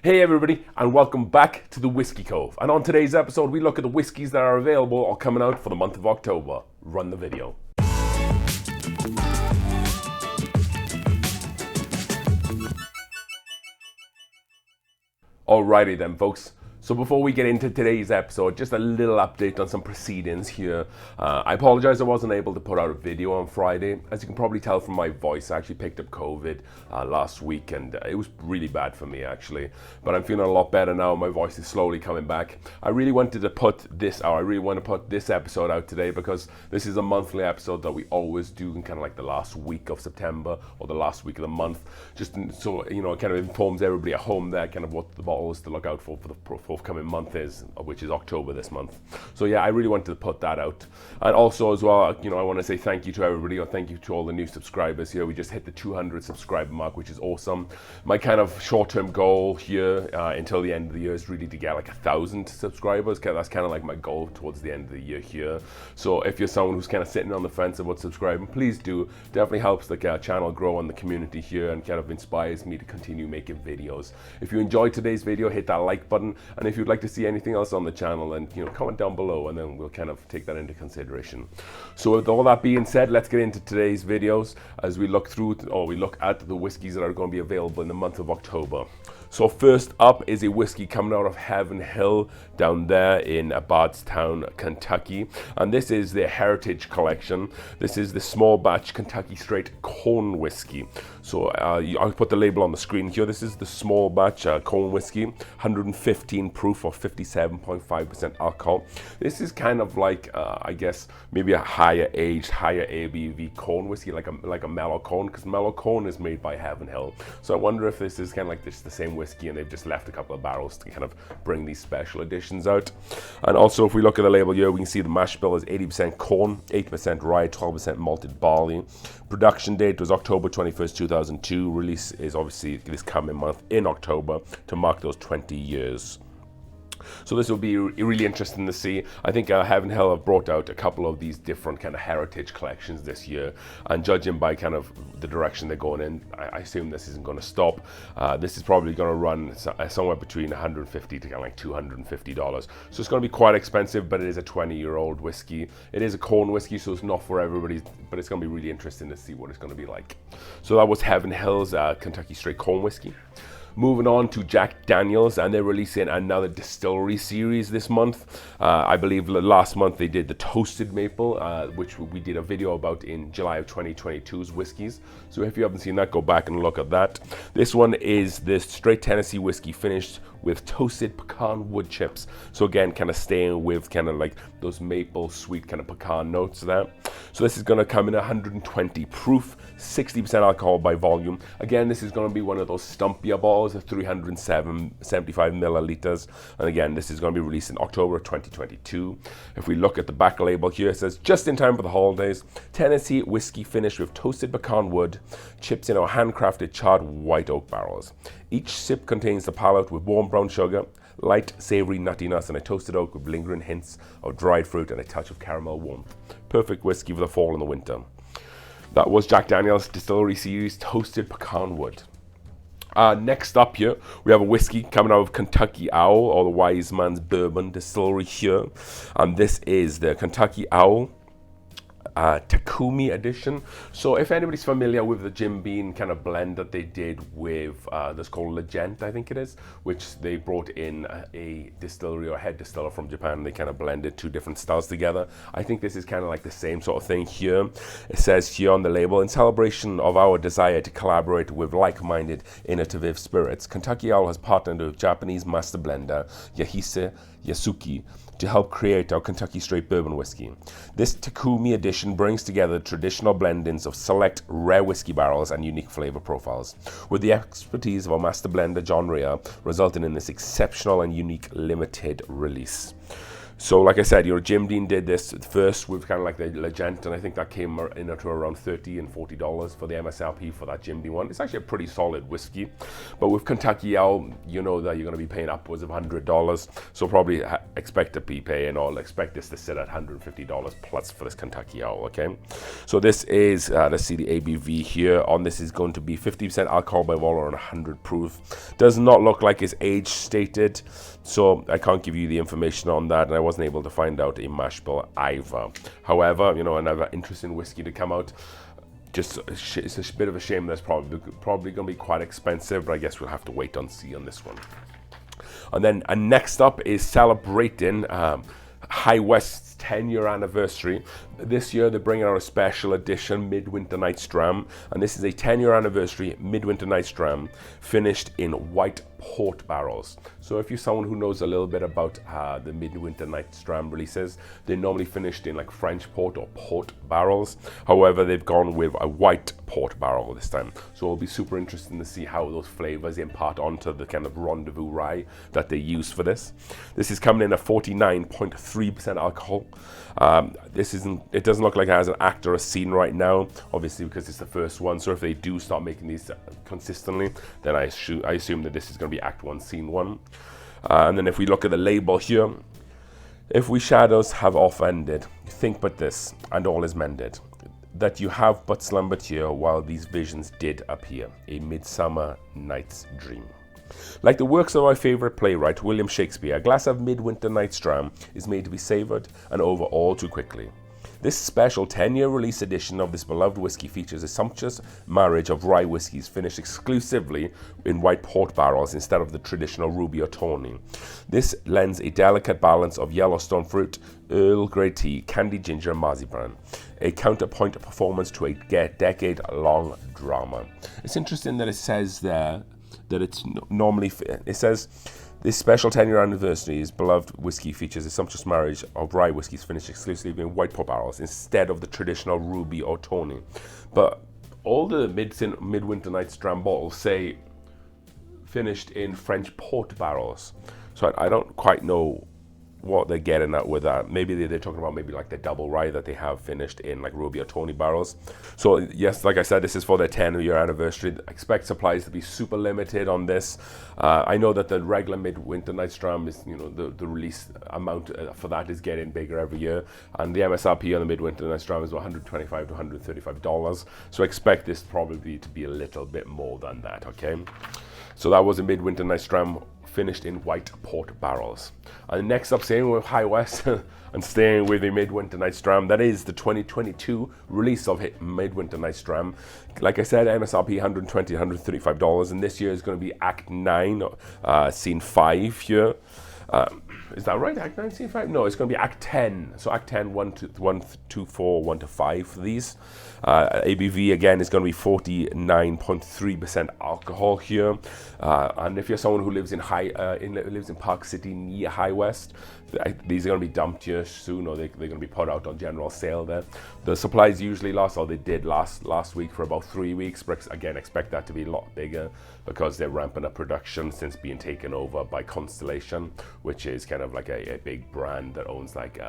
Hey everybody, and welcome back to the Whiskey Cove. And on today's episode, we look at the whiskies that are available or coming out for the month of October. Run the video. Alrighty then, folks. So before we get into today's episode, just a little update on some proceedings here. I apologize I wasn't able to put out a video on Friday. As you can probably tell from my voice, I actually picked up COVID last week and it was really bad for me actually. But I'm feeling a lot better now. My voice is slowly coming back. I really want to put this episode out today because this is a monthly episode that we always do in kind of like the last week of September or the last week of the month. Just so, you know, it kind of informs everybody at home there kind of what the bottles to look out for the forthcoming month is, which is October this month. So yeah, I really wanted to put that out. And also as well, you know, I want to say thank you to everybody, or thank you to all the new subscribers here. We just hit the 200 subscriber mark, which is awesome. My kind of short-term goal here until the end of the year is really to get like 1,000 subscribers. That's kind of like my goal towards the end of the year here. So if you're someone who's kind of sitting on the fence about subscribing, please do. Definitely helps the channel grow on the community here and kind of inspires me to continue making videos. If you enjoyed today's video, hit that like button. And if you'd like to see anything else on the channel, then, you know, comment down below and then we'll kind of take that into consideration. So with all that being said, let's get into today's videos as we look at the whiskies that are going to be available in the month of October. So first up is a whiskey coming out of Heaven Hill down there in Bardstown, Kentucky. And this is their Heritage Collection. This is the small batch Kentucky straight corn whiskey. So I'll put the label on the screen here. This is the small batch corn whiskey, 115 proof or 57.5% alcohol. This is kind of like, I guess, maybe a higher aged, higher ABV corn whiskey, like a mellow corn, because mellow corn is made by Heaven Hill. So I wonder if this is kind of like the same whiskey and they've just left a couple of barrels to kind of bring these special editions out. And also if we look at the label here, we can see the mash bill is 80% corn, 8% rye, 12% malted barley. Production date was October 21st, 2002. Release is obviously this coming month in October to mark those 20 years. So this will be really interesting to see. I think Heaven Hill have brought out a couple of these different kind of heritage collections this year, and judging by kind of the direction they're going in, I assume this isn't going to stop. This is probably going to run somewhere between $150 to kind of like $250. So it's going to be quite expensive, but it is a 20-year-old whiskey. It is a corn whiskey, so it's not for everybody, but it's going to be really interesting to see what it's going to be like. So that was Heaven Hill's Kentucky Straight Corn Whiskey. Moving on to Jack Daniel's, and they're releasing another distillery series this month. I believe last month they did the Toasted Maple, which we did a video about in July of 2022's whiskies. So if you haven't seen that, go back and look at that. This one is the straight Tennessee whiskey finished with toasted pecan wood chips. So again, kind of staying with kind of like those maple sweet kind of pecan notes there. So this is going to come in 120 proof, 60% alcohol by volume. Again, this is going to be one of those stumpier bottles of 375 milliliters. And again, this is going to be released in October 2022. If we look at the back label here, it says, just in time for the holidays, Tennessee whiskey finished with toasted pecan wood, chips in our handcrafted charred white oak barrels. Each sip contains the palate with warm brown sugar, light savory nuttiness, and a toasted oak with lingering hints of dried fruit and a touch of caramel warmth. Perfect whiskey for the fall and the winter. That was Jack Daniel's Distillery Series Toasted Pecan Wood. Next up here, we have a whiskey coming out of Kentucky Owl, or the Wise Man's Bourbon Distillery here. And this is the Kentucky Owl Takumi edition. So if anybody's familiar with the Jim Beam kind of blend that they did with this called Legend, I think it is, which they brought in a distillery or head distiller from Japan. They kind of blended two different styles together. I think this is kind of like the same sort of thing here. It says here on the label, in celebration of our desire to collaborate with like-minded innovative spirits, Kentucky Owl has partnered with Japanese master blender Yahise Yasuki to help create our Kentucky Straight Bourbon whiskey. This Takumi edition brings together traditional blendings of select rare whiskey barrels and unique flavor profiles, with the expertise of our master blender John Rea, resulting in this exceptional and unique limited release. So like I said, Jim Dean did this first with kind of like the Legend, and I think that came in at around $30 and $40 for the MSRP for that Jim Dean one. It's actually a pretty solid whiskey, but with Kentucky Owl, you know that you're going to be paying upwards of $100, so probably expect to be paying, or expect this to sit at $150 plus for this Kentucky Owl, okay? So this is, let's see the ABV here. On this is going to be 50% alcohol by volume and 100 proof. Does not look like it's age stated, so I can't give you the information on that, and I wasn't able to find out a mash bill either. However, another interesting whiskey to come out. Just it's a bit of a shame that's probably going to be quite expensive, but I guess we'll have to wait and see on this one. And then next up is celebrating High West's 10-year anniversary. This year they're bringing out a special edition Midwinter Night's Dram, and this is a 10-year anniversary Midwinter Night's Dram finished in white port barrels. So if you're someone who knows a little bit about the Midwinter Night's Dram releases, they're normally finished in like French port or port barrels. However, they've gone with a white port barrel this time. So it'll be super interesting to see how those flavors impart onto the kind of rendezvous rye that they use for this. This is coming in at 49.3% alcohol. It doesn't look like it has an act or a scene right now, obviously because it's the first one. So if they do start making these consistently, then I assume that this is going to be Act 1, Scene 1. And then if we look at the label here, if we shadows have off-ended, think but this, and all is mended, that you have but slumbered here while these visions did appear, a midsummer night's dream. Like the works of my favourite playwright William Shakespeare, a glass of Midwinter Night's Dram is made to be savoured and over all too quickly. This special 10-year release edition of this beloved whiskey features a sumptuous marriage of rye whiskies finished exclusively in white port barrels instead of the traditional ruby or tawny. This lends a delicate balance of Yellowstone fruit, Earl Grey tea, candied ginger, and marzipan, a counterpoint performance to a decade-long drama. It's interesting that it says there that it's normally, it says, this special 10-year anniversary is beloved whiskey features a sumptuous marriage of rye whiskies finished exclusively in white port barrels instead of the traditional ruby or tawny. But all the Midwinter Night's Dram bottles say finished in French port barrels. So I don't quite know what they're getting at with that. Maybe they're talking about maybe like the double rye that they have finished in like ruby or tawny barrels. So yes, like I said, this is for their 10-year anniversary. Expect supplies to be super limited on this. I know that the regular Midwinter Night's Dram is, the release amount for that is getting bigger every year, and the MSRP on the Midwinter Night's Dram is $125 to $135. So expect this probably to be a little bit more than that. Okay, so that was a Midwinter Night's Dram finished in white port barrels. And next up, staying with High West and staying with the Midwinter Night's Dram, that is the 2022 release of Midwinter Night's Dram. Like I said, MSRP $120 to $135, and this year is going to be Act 9, Scene 5 here. Is that right? Act 9, Scene 5? No, it's going to be Act 10. So Act 10, 1 to 4, 1 to 5 for these. ABV, again, is going to be 49.3% alcohol here. And if you're someone who lives in lives in Park City near High West, these are going to be dumped here soon, or they're going to be put out on general sale there. The supplies usually last, or they did last week for about 3 weeks. But again, expect that to be a lot bigger because they're ramping up production since being taken over by Constellation, which is kind of like a big brand that owns like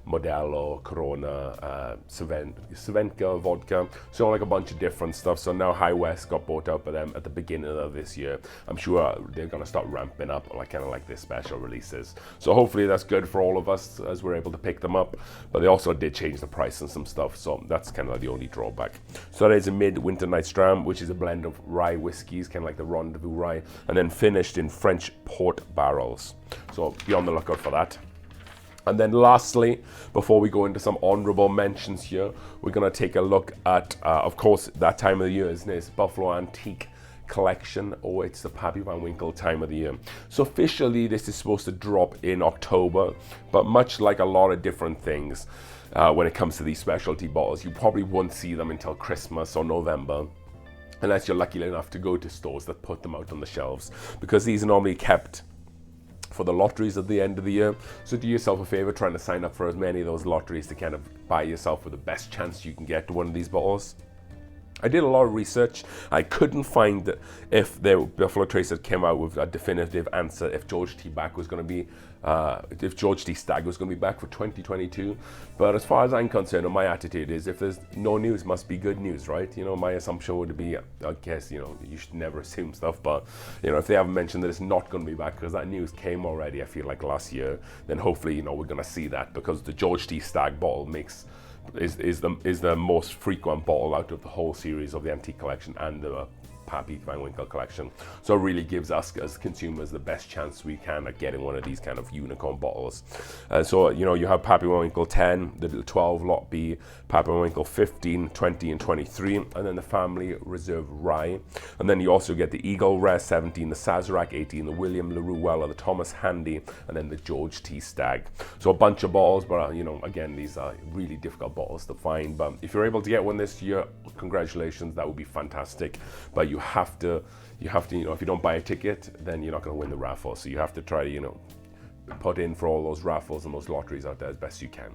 Modelo, Corona, Svenka, vodka, so like a bunch of different stuff. So now High West got bought out by them at the beginning of this year. I'm sure they're going to start ramping up like kind of like their special releases. So hopefully that's good for all of us as we're able to pick them up. But they also did change the price and some stuff, so that's kind of like the only drawback. So that is a Midwinter Night's Dram, which is a blend of rye whiskies, kind of like the Rendezvous rye, and then finished in French port barrels. So be on the lookout for that. And then lastly, before we go into some honorable mentions here, we're going to take a look at, of course, that time of the year, isn't it? It's Buffalo Antique Collection, or it's the Papi Van Winkle time of the year. So officially, this is supposed to drop in October, but much like a lot of different things, when it comes to these specialty bottles, you probably won't see them until Christmas or November, unless you're lucky enough to go to stores that put them out on the shelves, because these are normally kept for the lotteries at the end of the year. So do yourself a favor, trying to sign up for as many of those lotteries to kind of buy yourself with the best chance you can get to one of these bottles. I did a lot of research. I couldn't find if Buffalo Trace had came out with a definitive answer if George T. Back was going to be, if George T. Stagg was going to be back for 2022. But as far as I'm concerned, my attitude is if there's no news, must be good news, right? You know, my assumption would be, I guess, you know, you should never assume stuff, but you know, if they haven't mentioned that it's not going to be back because that news came already, I feel like last year, then hopefully, you know, we're going to see that because the George T. Stagg bottle is the most frequent bottle out of the whole series of the antique collection and the Papi Van Winkle collection. So it really gives us as consumers the best chance we can at getting one of these kind of unicorn bottles. So, you know, you have Papi Van Winkle 10, the 12 Lot B, Papi Van Winkle 15, 20 and 23, and then the Family Reserve Rye. And then you also get the Eagle Rare 17, the Sazerac 18, the William LaRue Weller, the Thomas Handy, and then the George T. Stagg. So a bunch of bottles, but you know, again, these are really difficult bottles to find. But if you're able to get one this year, congratulations, that would be fantastic. But you have to, you know, if you don't buy a ticket, then you're not going to win the raffle. So you have to try to, you know, put in for all those raffles and those lotteries out there as best you can.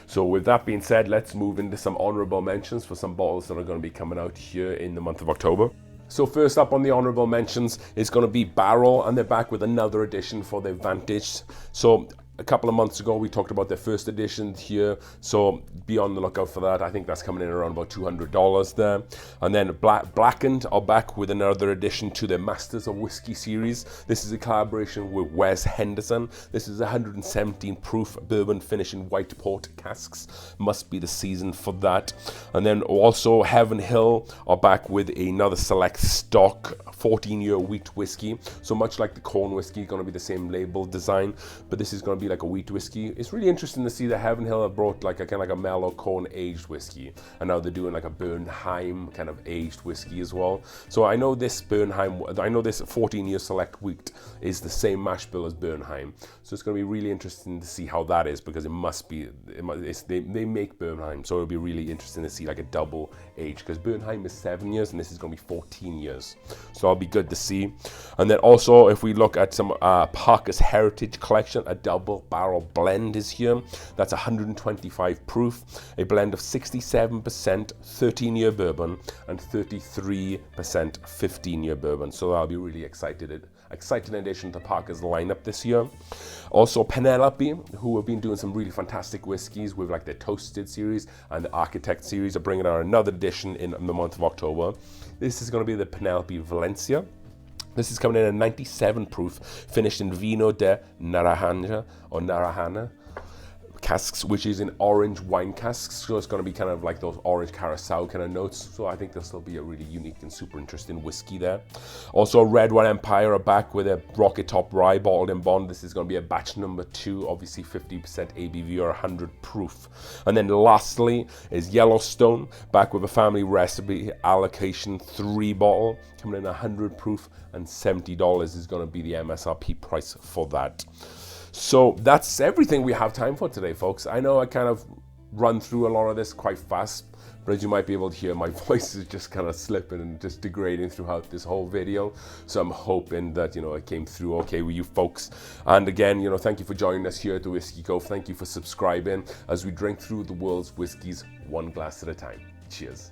So with that being said, let's move into some honorable mentions for some bottles that are going to be coming out here in the month of October. So first up on the honorable mentions is going to be Barrel, and they're back with another edition for their Vantage. So a couple of months ago, we talked about their first edition here, so be on the lookout for that. I think that's coming in around about $200 there. And then Blackened are back with another addition to their Masters of Whiskey series. This is a collaboration with Wes Henderson. This is 117 proof bourbon finish in white port casks. Must be the season for that. And then also Heaven Hill are back with another select stock 14-year wheat whiskey. So much like the corn whiskey, going to be the same label design, but this is going to be like a wheat whiskey. It's really interesting to see that Heaven Hill have brought like a kind of like a mellow corn aged whiskey, and now they're doing like a Bernheim kind of aged whiskey as well. So I know this Bernheim, I know this 14-year select wheat is the same mash bill as Bernheim. So it's going to be really interesting to see how that is, because it must be, they make Bernheim, so it'll be really interesting to see like a double age, because Bernheim is 7 years and this is going to be 14 years. So that'll be good to see. And then also if we look at some Parker's Heritage Collection, a double barrel blend is here. That's 125 proof, a blend of 67% 13-year bourbon and 33% 15-year bourbon. So that'll be really exciting addition to Parker's lineup this year. Also Penelope, who have been doing some really fantastic whiskeys with like their Toasted series and the Architect series, are bringing out another edition in the month of October. This is going to be the Penelope Valencia. This is coming in at 97 proof, finished in Vino de Narahana casks, which is in orange wine casks. So it's going to be kind of like those orange carousel kind of notes. So I think this will be a really unique and super interesting whiskey there. Also, Red One Empire are back with a Rocket Top Rye bottled in bond. This is going to be a batch number 2, obviously 50% ABV or 100 proof. And then lastly is Yellowstone, back with a family recipe allocation 3 bottle, coming in 100 proof, and $70 is going to be the MSRP price for that. So that's everything we have time for today, folks. I know I kind of run through a lot of this quite fast, but as you might be able to hear, my voice is just kind of slipping and just degrading throughout this whole video. So I'm hoping that, you know, it came through okay with you folks. And again, you know, thank you for joining us here at the Whiskey Cove. Thank you for subscribing as we drink through the world's whiskeys one glass at a time. Cheers.